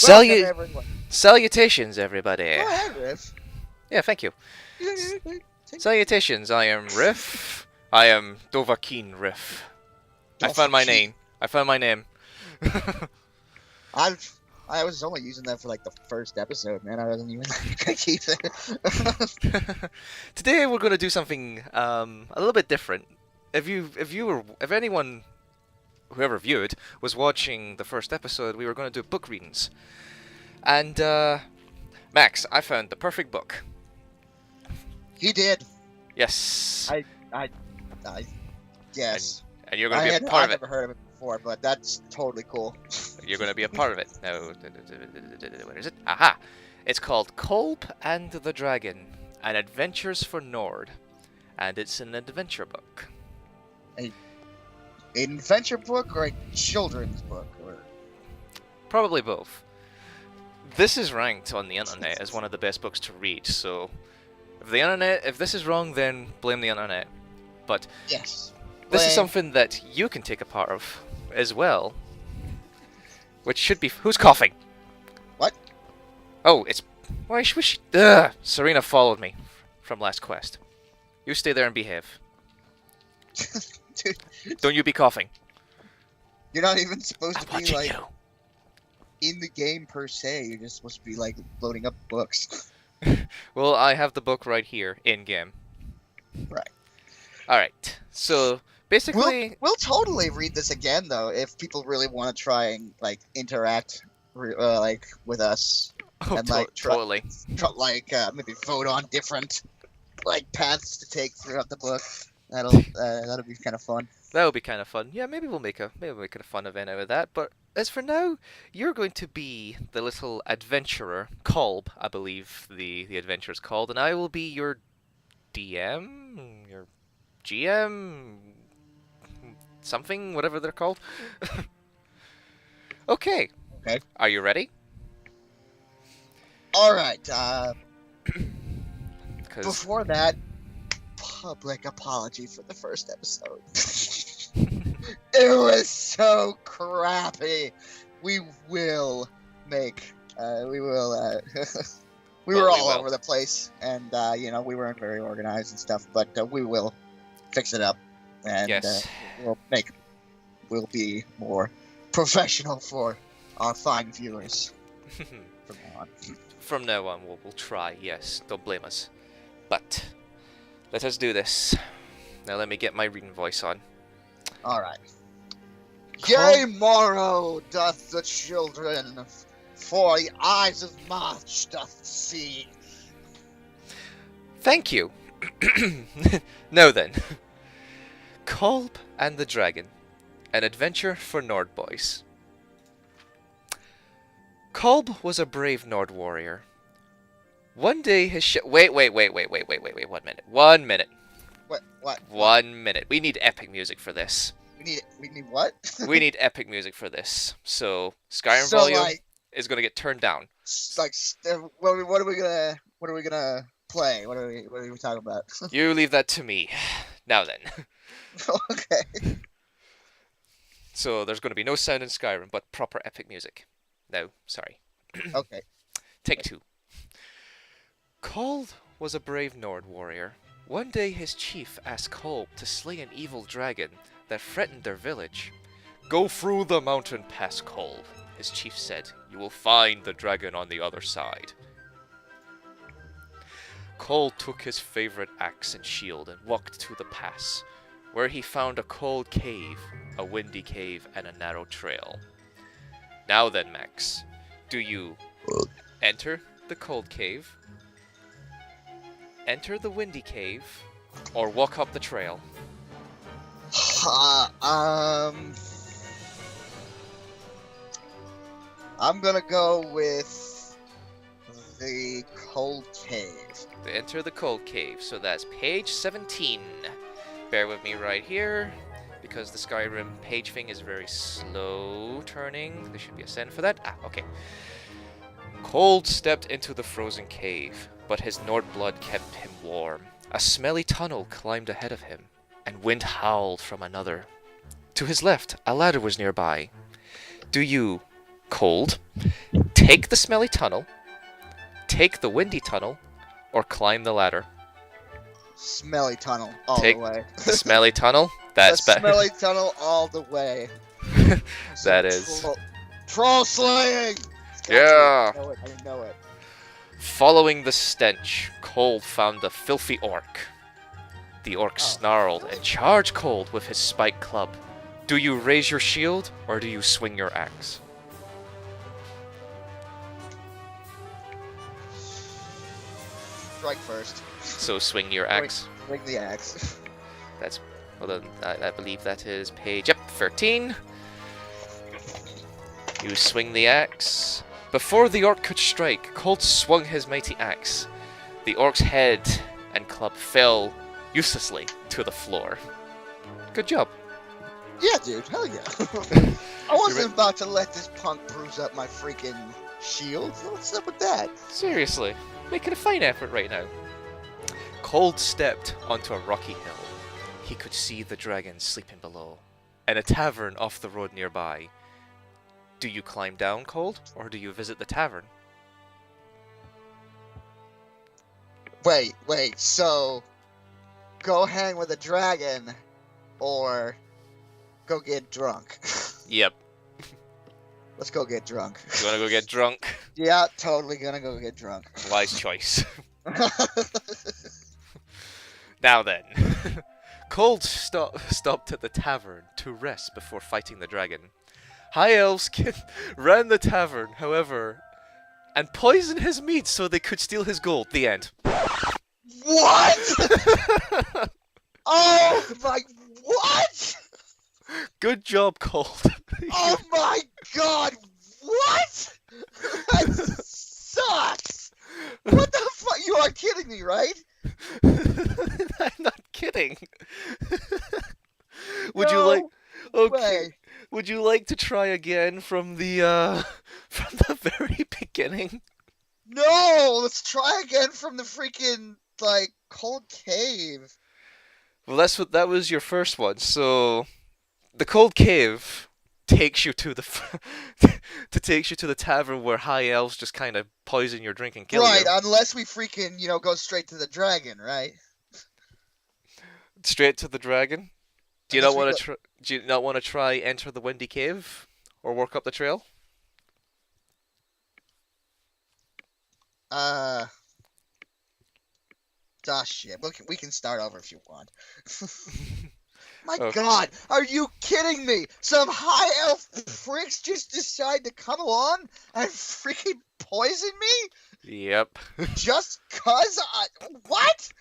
Welcome, Salu- everyone. Salutations, everybody. Go ahead, Riff. Yeah, thank you. Salutations, I am Riff. I am Dovahkiin Riff. I found my name. I found my name. I was only using that for like the first episode, man. I wasn't even gonna keep it. Today we're going to do something a little bit different. If anyone, whoever viewed, was watching the first episode, we were going to do book readings. And Max, I found the perfect book. He did. Yes. I yes. And you're going to be a part of it. I've never heard of it before, but that's totally cool. You're going to be a part of it. Now, where is it? Aha! It's called Kolb the Dragon, An Adventures for Nord. And it's an adventure book. An adventure book or a children's book? Or... Probably both. This is ranked on the internet as one of the best books to read, so if this is wrong, then blame the internet. But yes, this is something that you can take a part of as well. Which should be... Who's coughing? What? Oh, it's... Why should she... Serena followed me from last quest. You stay there and behave. Dude, Don't you be coughing. you're not even supposed I'm to be watching like you. in the game per se. You're just supposed to be like loading up books. Well, I have the book right here, in-game. Right. Alright, so basically... We'll totally read this again though if people really want to try and like interact like with us Oh, and like totally. maybe vote on different like paths to take throughout the book. That'll be kind of fun. That would be kind of fun. Yeah, maybe we'll make a fun event out of that. But as for now, you're going to be the little adventurer, Kolb, I believe the adventure is called, and I will be your DM, your GM, something, whatever they're called. Okay. Okay. Are you ready? All right. 'Cause Before that, public apology for the first episode. It was so crappy. We will make. We will. We were all over the place, and we weren't very organized and stuff. But we will fix it up, and yes. we'll be more professional for our fine viewers from now on. From now on, we'll try. Yes, don't blame us. But let us do this. Now let me get my reading voice on. All right. Yea, morrow doth the children, for the eyes of March doth see. Thank you. Now then. Kolb the Dragon, An Adventure for Nord Boys. Kolb was a brave Nord warrior. One day his Wait, 1 minute. 1 minute. What? 1 minute. We need epic music for this. We need what? We need epic music for this. So Skyrim So, volume like- is gonna get turned down. What are we gonna play? What are we talking about? You leave that to me. Now then. Okay. So there's gonna be no sound in Skyrim, but proper epic music. No, sorry. Okay. Take 2. Kolb was a brave Nord warrior. One day his chief asked Kolb to slay an evil dragon that threatened their village. Go through the mountain pass, Kolb, his chief said. You will find the dragon on the other side. Kolb took his favorite axe and shield and walked to the pass, where he found a cold cave, a windy cave, and a narrow trail. Now then, Max, do you enter the cold cave, enter the windy cave, or walk up the trail? I'm gonna go with the cold cave. Enter the cold cave. So that's page 17. Bear with me right here, because the Skyrim page thing is very slow turning. There should be a send for that. Ah, okay. Kolb stepped into the frozen cave, but his Nord blood kept him warm. A smelly tunnel climbed ahead of him, and wind howled from another. To his left, a ladder was nearby. Do you, Kolb, take the smelly tunnel, take the windy tunnel, or climb the ladder. Smelly tunnel all Take the way. the smelly tunnel. That's the better. smelly tunnel all the way. That is. Troll slaying! Yeah. I know it. Following the stench, Kolb found a filthy orc. The orc snarled and charged Kolb with his spiked club. Do you raise your shield, or do you swing your axe? Strike first. So swing your axe. Swing the axe. That's, well then, I believe that is page, yep, 13. You swing the axe. Before the orc could strike, Kolb swung his mighty axe. The orc's head and club fell uselessly to the floor. Good job. Yeah, dude, hell yeah. I wasn't about to let this punk bruise up my freaking shield. What's up with that? Seriously, making a fine effort right now. Kolb stepped onto a rocky hill. He could see the dragon sleeping below, and a tavern off the road nearby. Do you climb down, Kolb, or do you visit the tavern? Wait, so go hang with a dragon or go get drunk? Yep. Let's go get drunk. You wanna go get drunk? Yeah, totally gonna go get drunk. Wise choice. Now then. Kolb stopped at the tavern to rest before fighting the dragon. High elves ran the tavern, however, and poisoned his meat so they could steal his gold. The end. What? Oh my... What? Good job, Kolb. Oh my god! What? That sucks! What the fuck? You are kidding me, right? I'm not kidding. Would you No like... Okay. way. Would you like to try again from the very beginning? No! Let's try again from the freaking, like, cold cave. Well, that was your first one. So, the cold cave takes you to the tavern where high elves just kind of poison your drink and kill you. Right, unless we freaking, go straight to the dragon, right? Straight to the dragon. Do you not want to try enter the windy cave or work up the trail? Shit. We can start over if you want. My Okay. god, are you kidding me? Some high elf pricks just decide to come along and freaking poison me? Yep. Just cause what?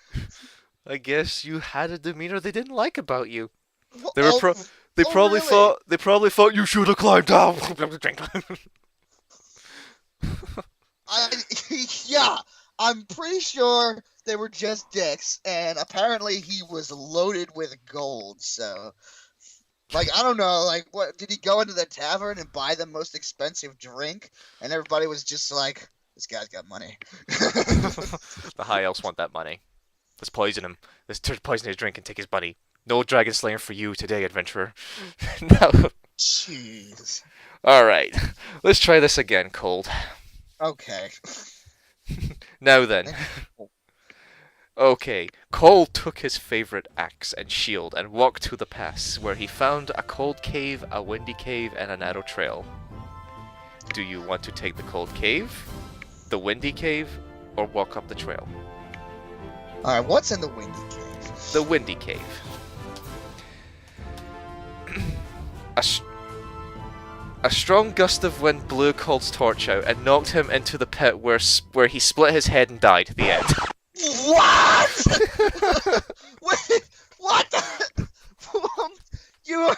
I guess you had a demeanor they didn't like about you. They Oh, were they probably really? thought you should have climbed down. Yeah, I'm pretty sure they were just dicks, and apparently he was loaded with gold, so... Like, I don't know, like, what, did he go into the tavern and buy the most expensive drink? And everybody was just like, this guy's got money. The high elves want that money. Let's poison him. Let's poison his drink and take his money. No dragon slayer for you today, adventurer. No. Jeez. Alright, let's try this again, Kolb. Okay. Now then. Okay, Kolb took his favorite axe and shield and walked to the pass, where he found a cold cave, a windy cave, and a narrow trail. Do you want to take the cold cave, the windy cave, or walk up the trail? Alright, what's in the windy cave? The windy cave. A strong gust of wind blew Kolb's torch out and knocked him into the pit where he split his head and died. The end. What? Wait, what the? You...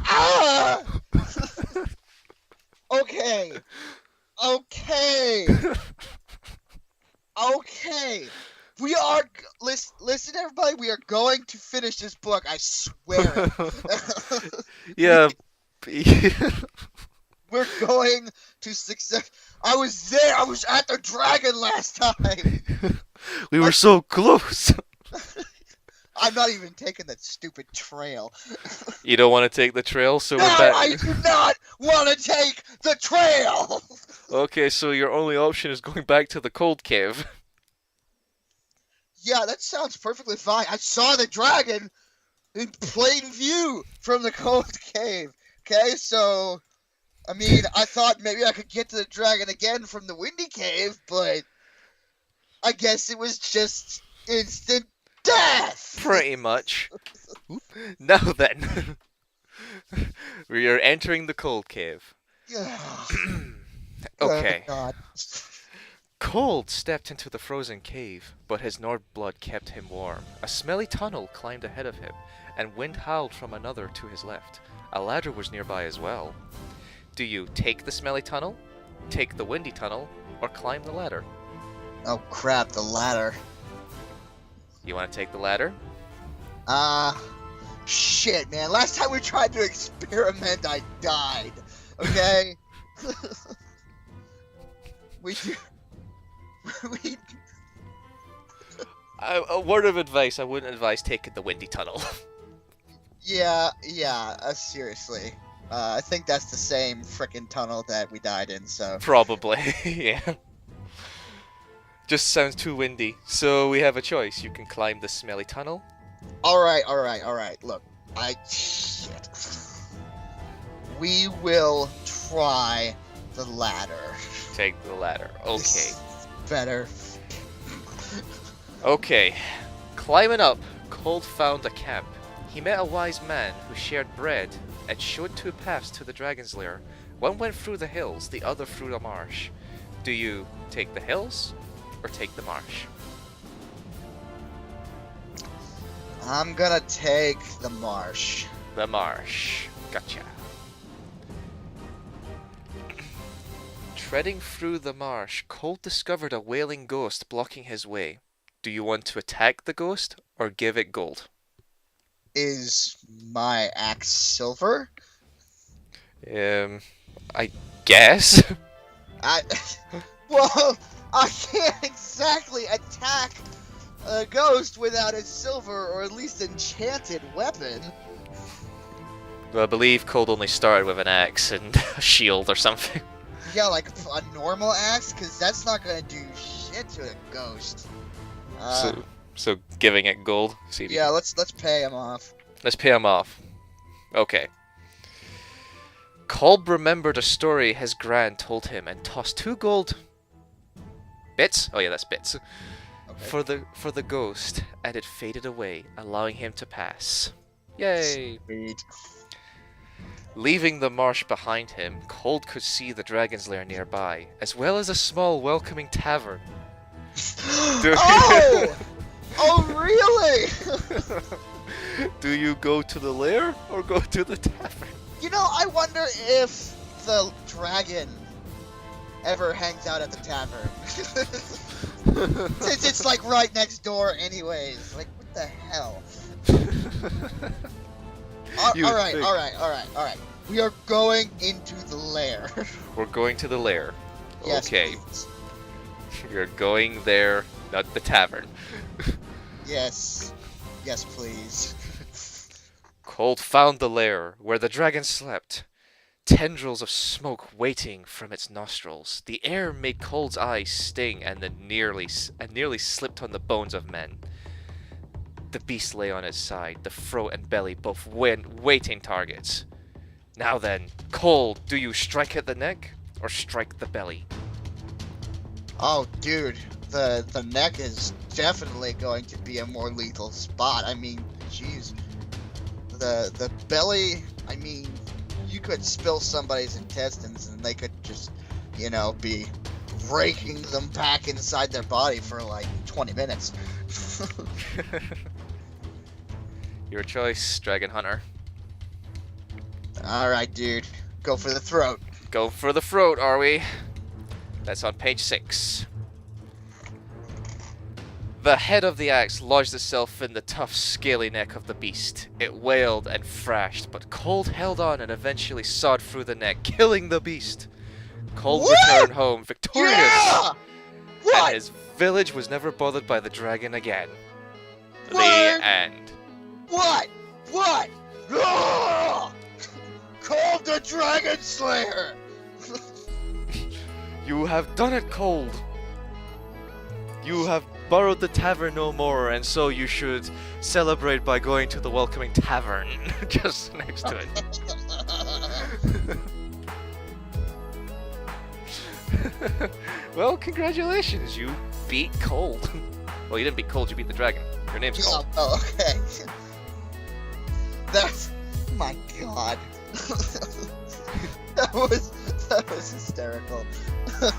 Ah! Okay. We are... Listen, everybody, we are going to finish this book, I swear. Yeah. We're going to success. I was there. I was at the dragon last time. We were so close. I'm not even taking that stupid trail. You don't want to take the trail, so No, we're back. I do not want to take the trail. Okay, so your only option is going back to the cold cave. Yeah, that sounds perfectly fine. I saw the dragon in plain view from the cold cave. Okay, so I mean, I thought maybe I could get to the dragon again from the windy cave, but I guess it was just instant death. Pretty much. Now then, we are entering the cold cave. Okay. God. Cold stepped into the frozen cave, but his Nord blood kept him warm. A smelly tunnel climbed ahead of him, and wind howled from another to his left. A ladder was nearby as well. Do you take the smelly tunnel, take the windy tunnel, or climb the ladder? Oh crap, the ladder. You want to take the ladder? Shit, man. Last time we tried to experiment, I died. Okay? we A word of advice, I wouldn't advise taking the windy tunnel. Yeah, seriously. I think that's the same frickin' tunnel that we died in, so... Probably, yeah. Just sounds too windy. So we have a choice. You can climb the smelly tunnel. Alright. Look, shit. We will try the ladder. Take the ladder. Okay. It's better. Okay. Climbing up, Cold found a camp. He met a wise man who shared bread and showed two paths to the dragon's lair. One went through the hills, the other through the marsh. Do you take the hills or take the marsh? I'm gonna take the marsh. The marsh. Gotcha. Treading through the marsh, Cold discovered a wailing ghost blocking his way. Do you want to attack the ghost or give it gold? Is my axe silver? I guess. Well, I can't exactly attack a ghost without a silver or at least enchanted weapon. Well, I believe Cold only started with an axe and a shield or something. Yeah, like a normal axe, because that's not gonna do shit to a ghost. So giving it gold. See if Yeah, let's pay him off. Let's pay him off. Okay. Kolb remembered a story his gran told him and tossed 2 gold bits. Oh yeah, that's bits. Okay. For the ghost, and it faded away, allowing him to pass. Yay! Sweet. Leaving the marsh behind him, Cold could see the dragon's lair nearby, as well as a small welcoming tavern. Oh, really? Do you go to the lair or go to the tavern? You know, I wonder if the dragon ever hangs out at the tavern. Since it's like right next door anyways. Like, what the hell? Alright. We are going into the lair. We're going to the lair. Yes, Okay. please. You're going there, not the tavern. Yes. Yes, please. Cold found the lair where the dragon slept. Tendrils of smoke waiting from its nostrils. The air made Cold's eyes sting and nearly slipped on the bones of men. The beast lay on its side, the throat and belly both waiting targets. Now then, Cold, do you strike at the neck or strike the belly? Oh, dude. The neck is definitely going to be a more lethal spot. I mean, jeez. The belly, I mean, you could spill somebody's intestines and they could just, be raking them back inside their body for like 20 minutes. Your choice, Dragon Hunter. Alright, dude. Go for the throat. Go for the throat, are we? That's on page 6. The head of the axe lodged itself in the tough, scaly neck of the beast. It wailed and thrashed, but Cold held on and eventually sawed through the neck, killing the beast. Cold returned home victorious, Yeah! What? and his village was never bothered by the dragon again. What? The end. What? Ugh! Kolb the Dragon Slayer! You have done it, Kolb. You have borrowed the tavern no more, and so you should celebrate by going to the welcoming tavern just next to it. Well, congratulations, you beat Kolb. Well, you didn't beat Kolb, you beat the dragon. Your name's Kolb. Oh, okay. That's... my god. that was hysterical.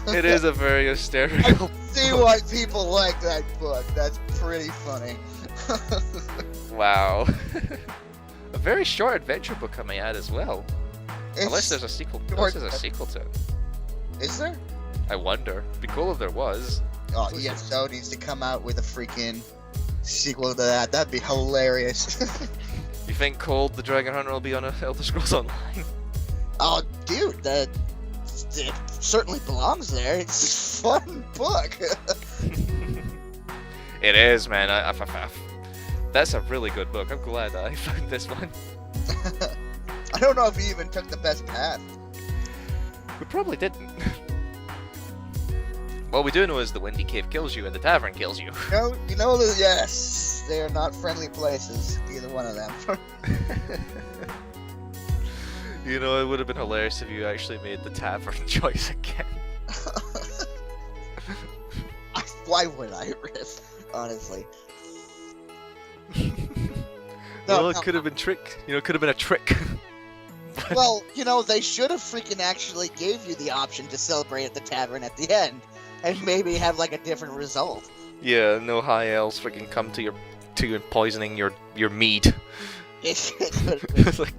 It is a very hysterical I see why people like that book. That's pretty funny. Wow. A very short adventure book I may add as well. Unless there's a sequel. Unless there's a sequel to it. Is there? I wonder. It'd be cool if there was. Oh, ESO needs to come out with a freaking sequel to that. That'd be hilarious. You think Kolb the Dragon Hunter will be on Elder Scrolls Online? Oh, dude, it certainly belongs there. It's a fun book. It is, man. That's a really good book. I'm glad I found this one. I don't know if he even took the best path. We probably didn't. What we do know is the Windy Cave kills you and the tavern kills you. You know that, yes, they are not friendly places, either one of them. You know, it would have been hilarious if you actually made the tavern choice again. Why would I, Riff? Honestly. Well, it could have been trick. You know, it could have been a trick. Well, you know, they should have freaking actually gave you the option to celebrate at the tavern at the end, and maybe have like a different result. Yeah, no high elves freaking come to you poisoning your mead. It's like,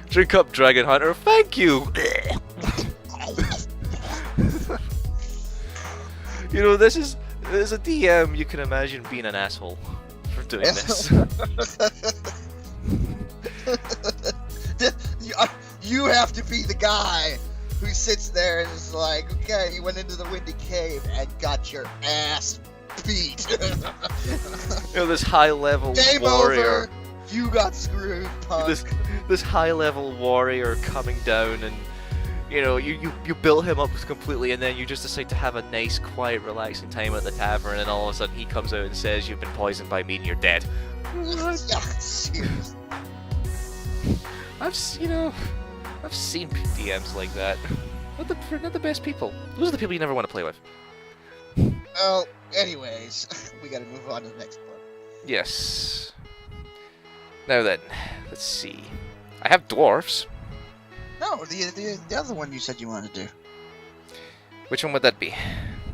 drink up, Dragon Hunter. Thank you. You know, this is a DM. You can imagine being an asshole for doing this. You have to be the guy who sits there and is like, okay, you went into the Windy Cave and got your ass beat. You know, this high-level Game warrior. over. You got screwed, punk. This high-level warrior coming down, and you know, you build him up completely, and then you just decide to have a nice, quiet, relaxing time at the tavern, and all of a sudden he comes out and says you've been poisoned by me and you're dead. Yeah, seriously. I've seen DMs like that. Not the best people. Those are the people you never want to play with. Well, anyways, we gotta move on to the next book. Yes. Now then, let's see. I have dwarves. No, the other one you said you wanted to do. Which one would that be?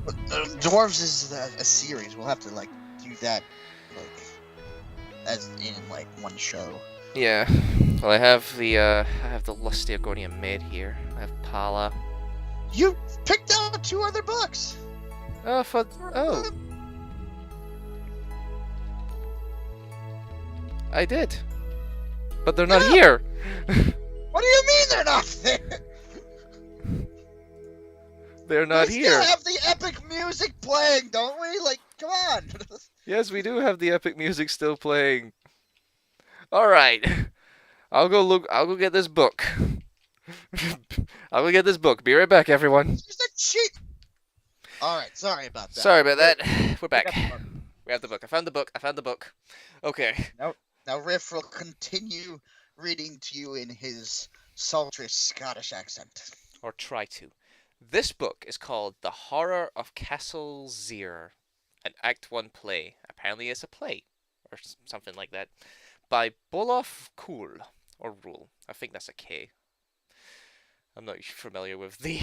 Dwarves is a series. We'll have to like do that like as in like one show. Yeah. Well, I have the lusty Argonian maid here. I have Pala. You picked out 2 other books. Oh. I did. But they're not here. What do you mean they're not there? They're not we here. We still have the epic music playing, don't we? Like, come on. Yes, we do have the epic music still playing. All right. I'll go get this book. I'll go get this book. Be right back, everyone. She's a cheat. All right, sorry about that. Sorry about that. We're back. We have the book. I found the book. Okay. Now Riff will continue reading to you in his sultry Scottish accent. Or try to. This book is called The Horror of Castle XVR, an Act 1 play. Apparently it's a play, or something like that, by Bolaf Kuhl, or Rule. I think that's a K. I'm not familiar with the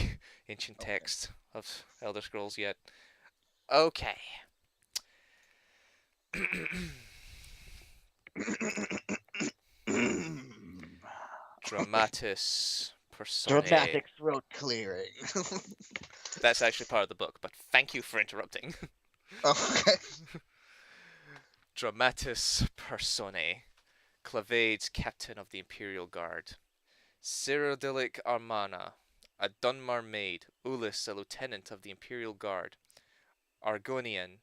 ancient text of Elder Scrolls yet. Okay. Dramatis Personae. Dramatic throat clearing. That's actually part of the book, but thank you for interrupting. Okay. Dramatis Personae. Clavade's captain of the Imperial Guard. Cyrodiilic Armana, a Dunmar maid. Ulis, a lieutenant of the Imperial Guard. Argonian.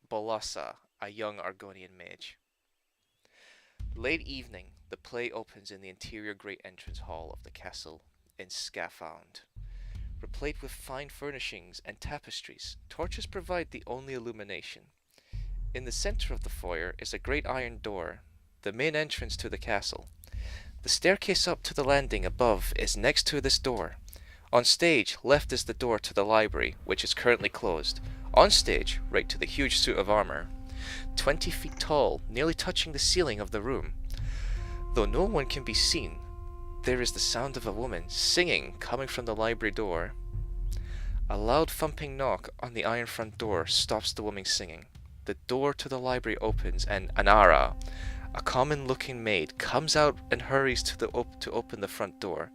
Bolassa, a young Argonian mage. Late evening, the play opens in the interior great entrance hall of the castle in Scaffound. replete with fine furnishings and tapestries. Torches provide the only illumination. In the center of the foyer is a great iron door, the main entrance to the castle. The staircase up to the landing above is next to this door. On stage, left is the door to the library, which is currently closed. On stage, right to the huge suit of armor, 20 feet tall, nearly touching the ceiling of the room. Though no one can be seen, there is the sound of a woman singing coming from the library door. A loud thumping knock on the iron front door stops the woman singing. The door to the library opens and Anara, a common-looking maid, comes out and hurries to open the front door.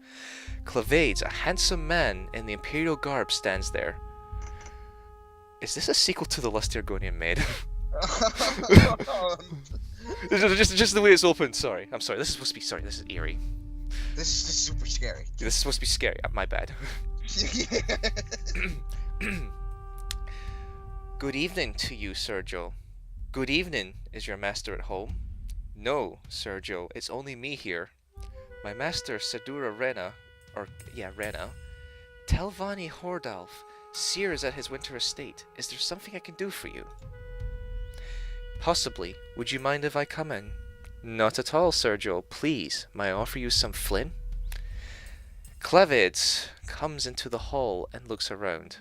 Clavades, a handsome man in the imperial garb, stands there. Is this a sequel to the Lusty Argonian Maid? just the way it's opened. Sorry, I'm sorry. This is supposed to be This is eerie. This is super scary. This is supposed to be scary. My bad. Good evening to you, Sergio. Good evening. Is your master at home? No, Sergio. It's only me here. My master, Sedura Rena, Telvani Hordalf, Seer is at his winter estate. Is there something I can do for you? Possibly. Would you mind if I come in? Not at all, Sergio. Please, may I offer you some flin? Clevids comes into the hall and looks around.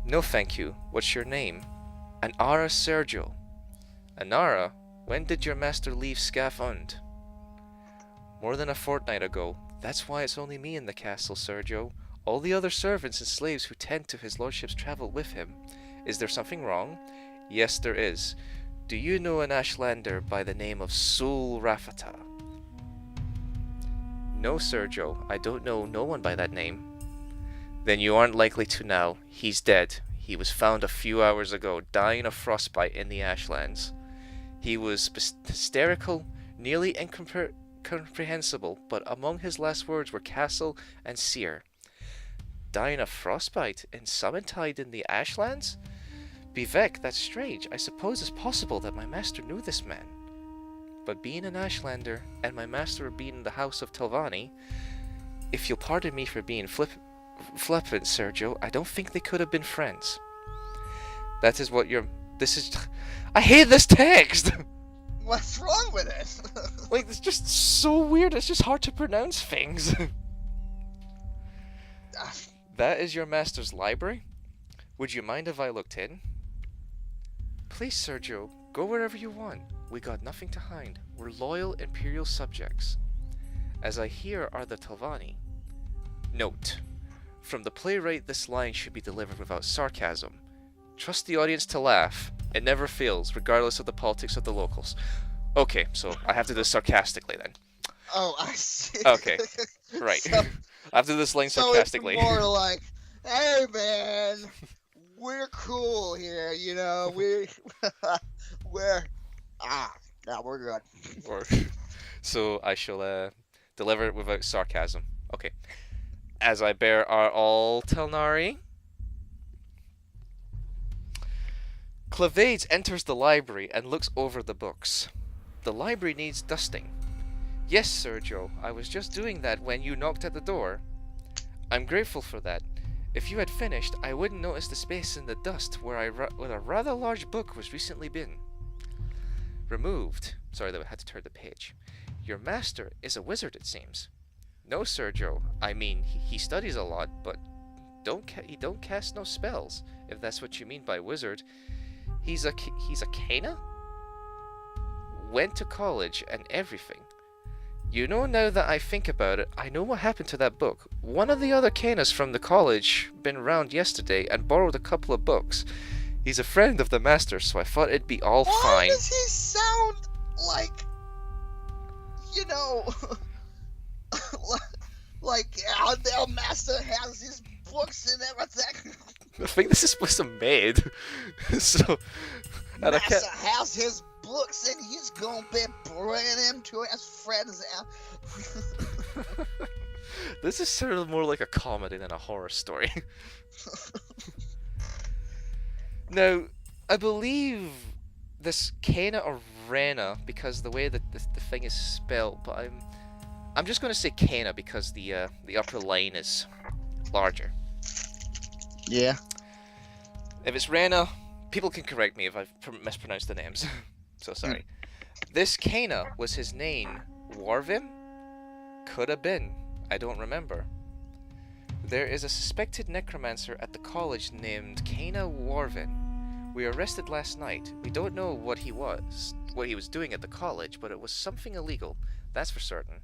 No, thank you. What's your name? Anara Sergio. Anara, when did your master leave Scafund? More than a fortnight ago. That's why it's only me in the castle, Sergio. All the other servants and slaves who tend to his lordship's travel with him. Is there something wrong? Yes, there is. Do you know an Ashlander by the name of Sul Rafata? No, Sergio. I don't know no one by that name. Then you aren't likely to now. He's dead. He was found a few hours ago, dying of frostbite in the Ashlands. He was hysterical, nearly incomprehensible, but among his last words were castle and seer. Dying of frostbite in Summontide in the Ashlands? Bivek, that's strange. I suppose it's possible that my master knew this man. But being an Ashlander, and my master being in the house of Telvani, if you'll pardon me for being flippant, Sergio, I don't think they could have been friends. That is what I hate this text! What's wrong with it? Like, it's just so weird, it's just hard to pronounce things. That is your master's library? Would you mind if I looked in? Please, Sergio, go wherever you want. We got nothing to hide. We're loyal imperial subjects. As I hear are the Telvani. Note. From the playwright, this line should be delivered without sarcasm. Trust the audience to laugh. It never fails, regardless of the politics of the locals. Okay, so I have to do this sarcastically then. Oh, I see. Okay, right. So, I have to do this line sarcastically. So it's more like, hey man, we're cool here, you know, we're good. So I shall deliver it without sarcasm. Okay. As I bear are all Telnari. Clavades enters the library and looks over the books. The library needs dusting. Yes, Sergio, I was just doing that when you knocked at the door. I'm grateful for that. If you had finished, I wouldn't notice the space in the dust where a rather large book was recently been removed. Sorry, I had to turn the page. Your master is a wizard, it seems. No, Sergio. I mean, he studies a lot, but he don't cast no spells, if that's what you mean by wizard. He's a Kana? Went to college and everything. You know, now that I think about it, I know what happened to that book. One of the other Kanas from the college been around yesterday and borrowed a couple of books. He's a friend of the master, so I thought it'd be all fine. Why does he sound like, you know, like our master has his books and everything? I think this is supposed to be made. So, and master has his books and he's gonna be bringing them to his friends out. This is sort of more like a comedy than a horror story. Now, I believe this Kana or Rena, because the way that the thing is spelled, but I'm just going to say Kana because the upper line is larger. Yeah. If it's Rena, people can correct me if I've mispronounced the names. So sorry. This Kana was his name. Warvin? Could have been. I don't remember. There is a suspected necromancer at the college named Kana Warvin. We arrested last night. We don't know what he was doing at the college, but it was something illegal. That's for certain.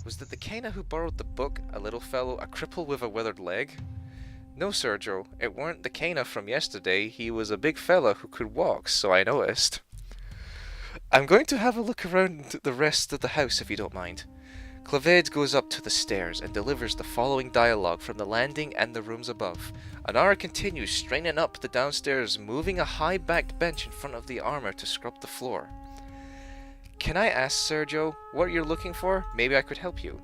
Was that the Kana who borrowed the book, a little fellow, a cripple with a withered leg? No, Sergio, it weren't the Kana from yesterday. He was a big fella who could walk, so I noticed. I'm going to have a look around the rest of the house, if you don't mind. Claved goes up to the stairs and delivers the following dialogue from the landing and the rooms above. Anara continues straining up the downstairs, moving a high-backed bench in front of the armor to scrub the floor. Can I ask, Sergio, what you're looking for? Maybe I could help you.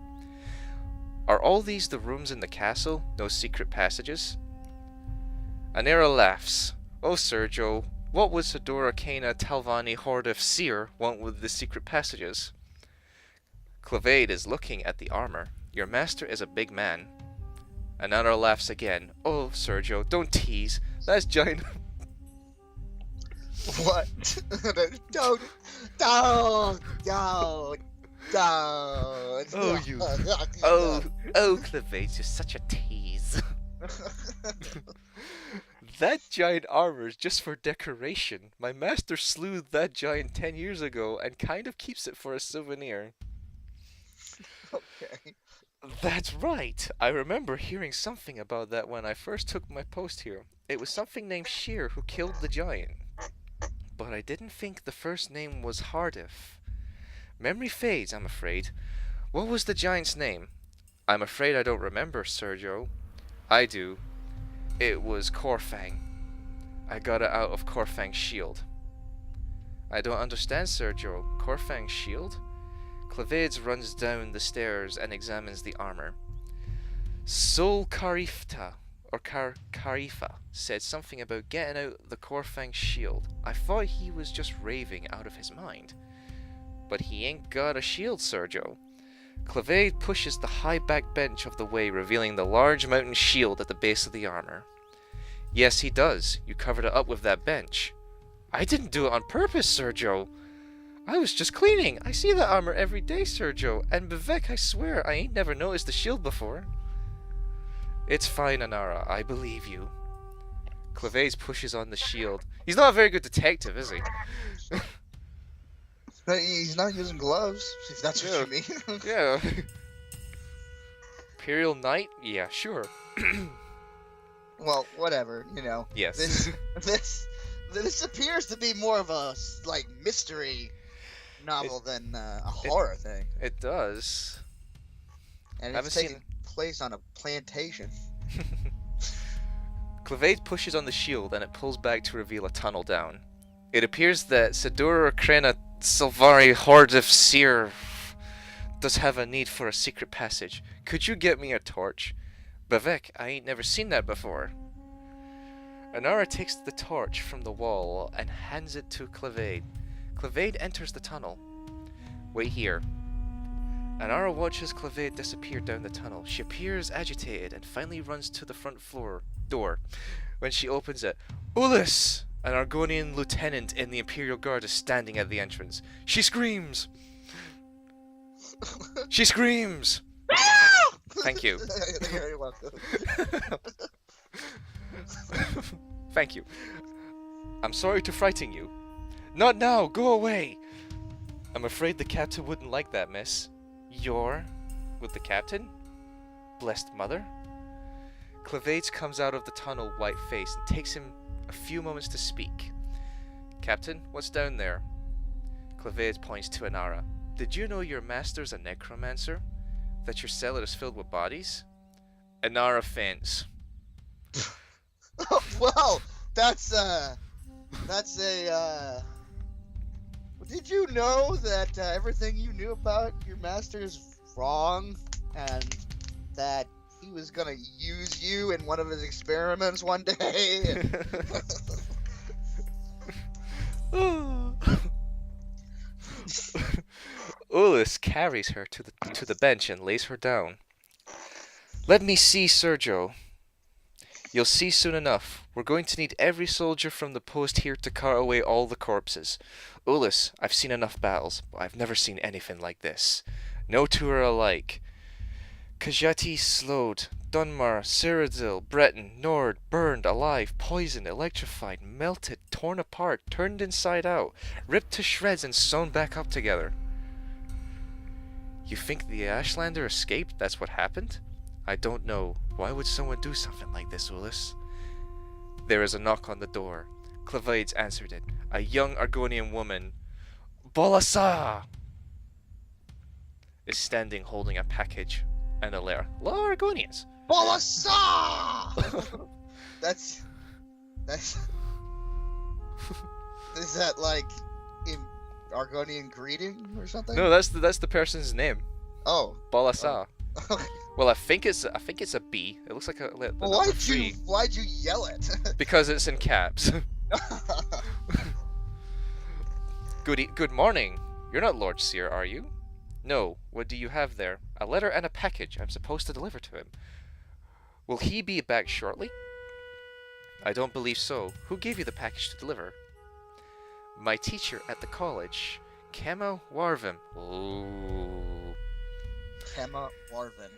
Are all these the rooms in the castle? No secret passages? Anara laughs. Oh, Sergio, what would Sadora Kana Talvani Hordef Seer want with the secret passages? Clavade is looking at the armor. Your master is a big man. Anara laughs again. Oh, Sergio, don't tease. That's giant. What? Don't. Oh, you. Oh, Clavade, you're such a tease. That giant armor is just for decoration. My master slew that giant 10 years ago and kind of keeps it for a souvenir. Okay. That's right. I remember hearing something about that when I first took my post here. It was something named Sheer who killed the giant. But I didn't think the first name was Hardif. Memory fades, I'm afraid. What was the giant's name? I'm afraid I don't remember, Sergio. I do. It was Corfang. I got it out of Corfang's shield. I don't understand, Sergio. Corfang's shield? Clavades runs down the stairs and examines the armor. Sol Karifta, or Karifa, said something about getting out the Corfang shield. I thought he was just raving out of his mind. But he ain't got a shield, Sergio. Clavade pushes the high back bench of the way, revealing the large mountain shield at the base of the armor. Yes, he does. You covered it up with that bench. I didn't do it on purpose, Sergio. I was just cleaning. I see that armor every day, Sergio. And Bevek, I swear, I ain't never noticed the shield before. It's fine, Anara. I believe you. Clavades pushes on the shield. He's not a very good detective, is he? He's not using gloves, if that's what you mean. Yeah. Imperial Knight? Yeah, sure. Well, whatever, you know. Yes. This appears to be more of a, like, mystery novel than a horror thing. It does. And it's taking place on a plantation. Clavade pushes on the shield and it pulls back to reveal a tunnel down. It appears that Sadura Krena Silvari Hordif Seer does have a need for a secret passage. Could you get me a torch? Bavek, I ain't never seen that before. Anara takes the torch from the wall and hands it to Clavade. Clavade enters the tunnel. Wait here. Anara watches Clavade disappear down the tunnel. She appears agitated and finally runs to the front door. When she opens it, Ulis! An Argonian lieutenant in the Imperial Guard is standing at the entrance. She screams! She screams! Thank you. You're very welcome. Thank you. I'm sorry to frighten you. Not now! Go away! I'm afraid the captain wouldn't like that, miss. You're with the captain? Blessed mother? Clavades comes out of the tunnel white-faced and takes him a few moments to speak. Captain, what's down there? Clavades points to Anara. Did you know your master's a necromancer? That your cellar is filled with bodies? Anara faints. Well, that's did you know that everything you knew about your master is wrong, and that he was gonna use you in one of his experiments one day? Ulis carries her to the bench and lays her down. Let me see, Sergio. You'll see soon enough. We're going to need every soldier from the post here to cart away all the corpses. Ulis, I've seen enough battles, but I've never seen anything like this. No two are alike. Kajati slowed, Dunmar, Cyrodiil, Breton, Nord, burned, alive, poisoned, electrified, melted, torn apart, turned inside out, ripped to shreds and sewn back up together. You think the Ashlander escaped? That's what happened? I don't know. Why would someone do something like this, Ulis? There is a knock on the door. Clavades answered it. A young Argonian woman, Bolasa, is standing holding a package and a letter. Hello, Argonians. Bolasa! That's... Is that like in Argonian greeting or something? No, that's the person's name. Oh. Bolasa. Oh. Well, I think it's a B. It looks like a. Well, why'd you yell it? Because it's in caps. Good morning. You're not Lord Seer, are you? No. What do you have there? A letter and a package I'm supposed to deliver to him. Will he be back shortly? I don't believe so. Who gave you the package to deliver? My teacher at the college, Kema Warvim. Ooh. Kema Warvin.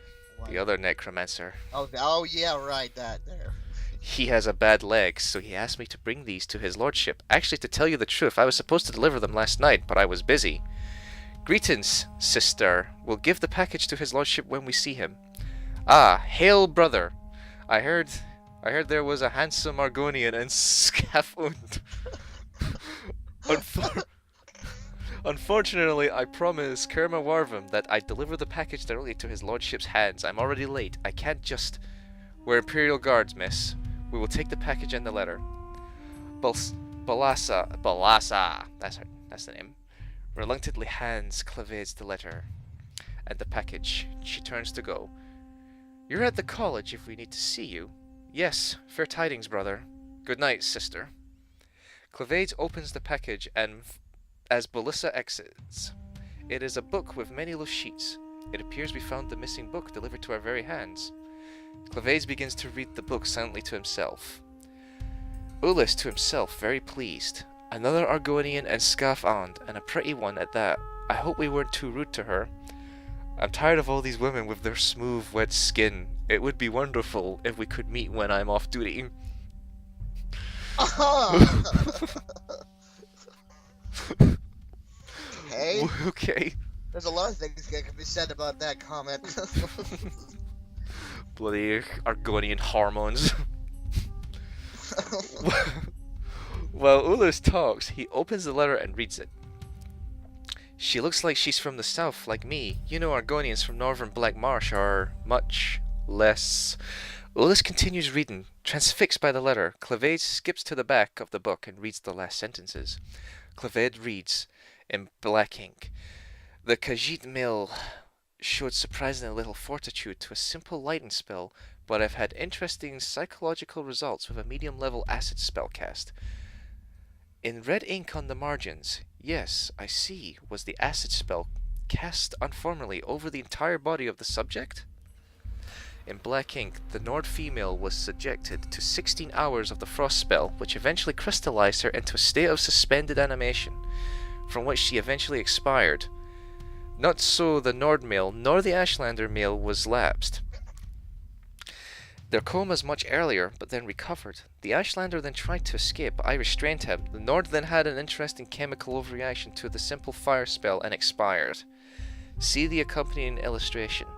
The other necromancer. Oh yeah, right, that there. He has a bad leg, so he asked me to bring these to his lordship. Actually, to tell you the truth, I was supposed to deliver them last night, but I was busy. Greetings, sister. We'll give the package to his lordship when we see him. Ah, hail, brother. I heard there was a handsome Argonian in Scafund. Unfortunately, I promised Kerma Warvim that I'd deliver the package directly to his lordship's hands. I'm already late. I can't just... We're Imperial Guards, miss. We will take the package and the letter. Balasa, that's the name. Reluctantly hands Clavades the letter and the package. She turns to go. You're at the college if we need to see you. Yes, fair tidings, brother. Good night, sister. Clavades opens the package and as Balissa exits. It is a book with many loose sheets. It appears we found the missing book delivered to our very hands. Clavades begins to read the book silently to himself. Ulis to himself, very pleased. Another Argonian and Scafand, and a pretty one at that. I hope we weren't too rude to her. I'm tired of all these women with their smooth, wet skin. It would be wonderful if we could meet when I'm off duty. Hey. Okay. There's a lot of things that can be said about that comment. Bloody Argonian hormones. While Ulis talks, he opens the letter and reads it. She looks like she's from the south, like me. You know Argonians from northern Black Marsh are much less... Ulis continues reading, transfixed by the letter. Clavades skips to the back of the book and reads the last sentences. Clavade reads, in black ink, the Khajiit mill showed surprisingly little fortitude to a simple lighting spell, but I've had interesting psychological results with a medium-level acid spell cast. In red ink on the margins, yes, I see, was the acid spell cast unformally over the entire body of the subject? In black ink, the Nord female was subjected to 16 hours of the frost spell, which eventually crystallized her into a state of suspended animation, from which she eventually expired. Not so the Nord male, nor the Ashlander male was lapsed. Their comas much earlier, but then recovered. The Ashlander then tried to escape, but I restrained him. The Nord then had an interesting chemical overreaction to the simple fire spell and expired. See the accompanying illustration.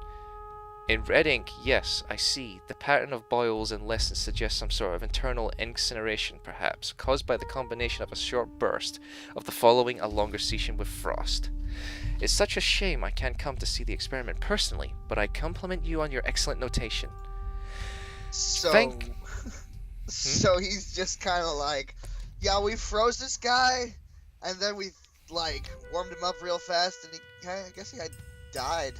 In red ink, yes, I see. The pattern of boils and lessons suggests some sort of internal incineration, perhaps, caused by the combination of a short burst of the following a longer session with frost. It's such a shame I can't come to see the experiment personally, but I compliment you on your excellent notation. So he's just kind of like, yeah, we froze this guy, and then we, like, warmed him up real fast, and I guess he had died.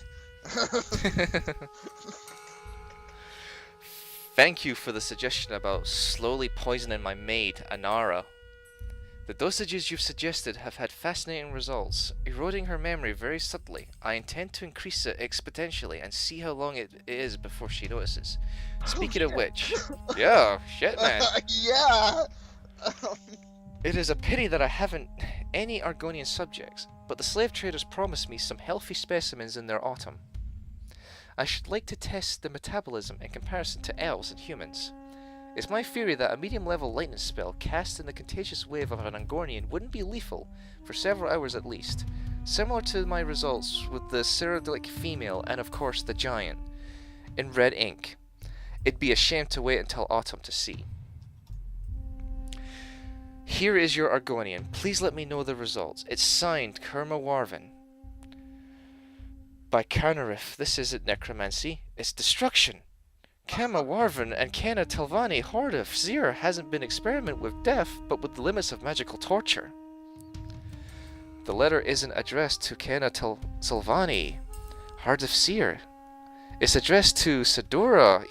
Thank you for the suggestion about slowly poisoning my maid, Anara. The dosages you've suggested have had fascinating results, eroding her memory very subtly. I intend to increase it exponentially and see how long it is before she notices. Speaking of which, yeah, shit, man. Yeah. It is a pity that I haven't any Argonian subjects, but the slave traders promised me some healthy specimens in their autumn. I should like to test the metabolism in comparison to elves and humans. It's my theory that a medium-level lightning spell cast in the contagious wave of an Angornian wouldn't be lethal, for several hours at least, similar to my results with the Cyrodiilic female and of course the giant, in red ink. It'd be a shame to wait until autumn to see. Here is your Argonian. Please let me know the results. It's signed Kerma Warvin. By Carnarif, this isn't necromancy, it's destruction. Kama Warvin and Kenna Telvani, Horror of Castle hasn't been experimented with death, but with the limits of magical torture. The letter isn't addressed to Kenna Telvani, Heart of Seer. It's addressed to Sadura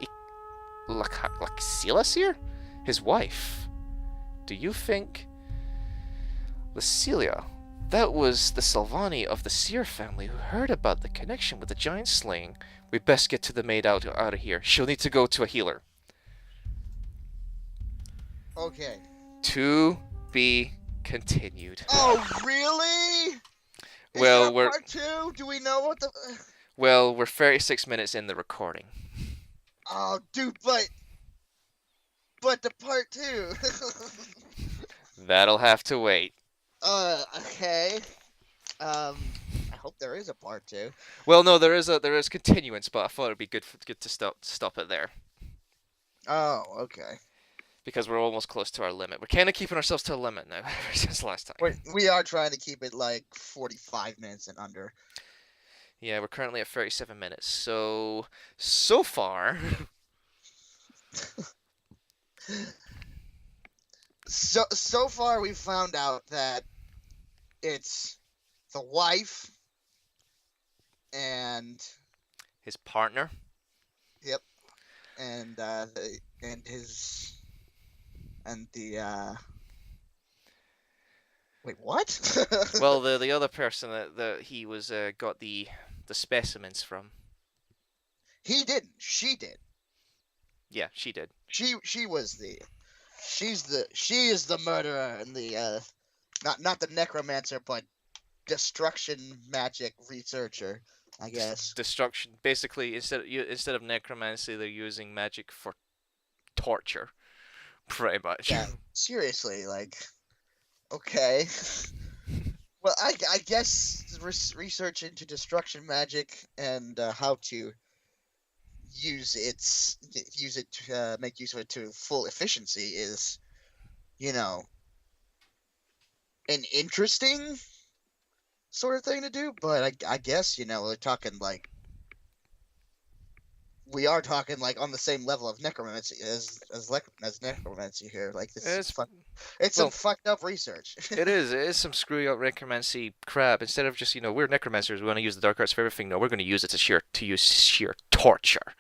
Laxilasir, his wife. Do you think... Lacilia, that was the Salvani of the Seer family who heard about the connection with the giant slaying. We best get to the maid out of here. She'll need to go to a healer. Okay. To be continued. Oh, really? Well, we're part 2? Do we know what the... Well, we're 36 minutes in the recording. Oh, dude, but the part 2. That'll have to wait. Okay. I hope there is a part 2. Well, no, there is continuance, but I thought it'd be good to stop it there. Oh, okay. Because we're almost close to our limit. We're kind of keeping ourselves to a limit now since last time. We are trying to keep it like 45 minutes and under. Yeah, we're currently at 37 minutes. So far. So far, we've found out that it's the wife and his partner. Yep. And wait, what? Well, the other person that he was got the specimens from. He didn't. She did. Yeah, she did. She is the murderer and the not the necromancer, but destruction magic researcher, I guess. Destruction. Basically, instead of necromancy, they're using magic for torture. Pretty much. Yeah, seriously, like, okay. Well, I guess research into destruction magic and how to use it to make use of it to full efficiency is, an interesting sort of thing to do. But I guess we're talking like. We are talking like on the same level of necromancy as necromancy here. Like this is fun. It's some fucked up research. It is some screwy up necromancy crap. Instead of just we're necromancers, we want to use the dark arts for everything. No, we're going to use it to use sheer torture.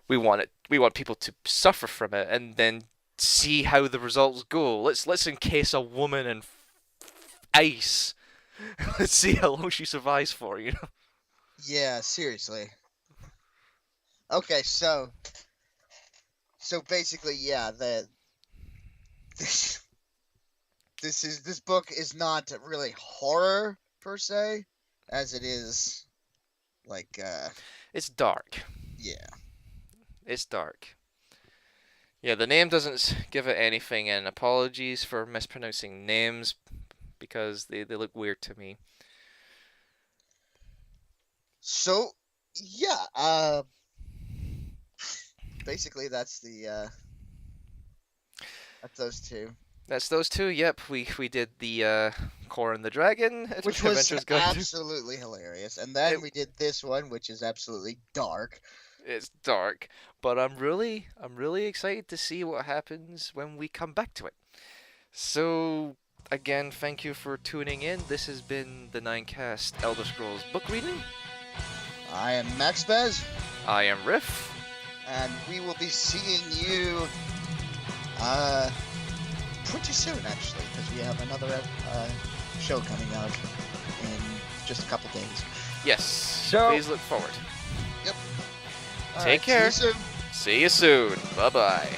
We want people to suffer from it and then see how the results go. Let's encase a woman in ice. Let's see how long she survives for. Yeah, seriously. Okay, so basically, yeah, this book is not really horror per se, as it is like it's dark. Yeah. It's dark. Yeah, the name doesn't give it anything, and apologies for mispronouncing names because they look weird to me. So, yeah, basically, that's those two. That's those two. Yep, we did the Kolb the Dragon, which was absolutely hilarious, and then we did this one, which is absolutely dark. It's dark, but I'm really excited to see what happens when we come back to it. So again, thank you for tuning in. This has been the Ninecast Elder Scrolls book reading. I am Max Bez. I am Riff. And we will be seeing you pretty soon, actually, because we have another show coming out in just a couple days. Yes. So- Please look forward. Yep. Take care. See you soon. See you soon. Bye-bye.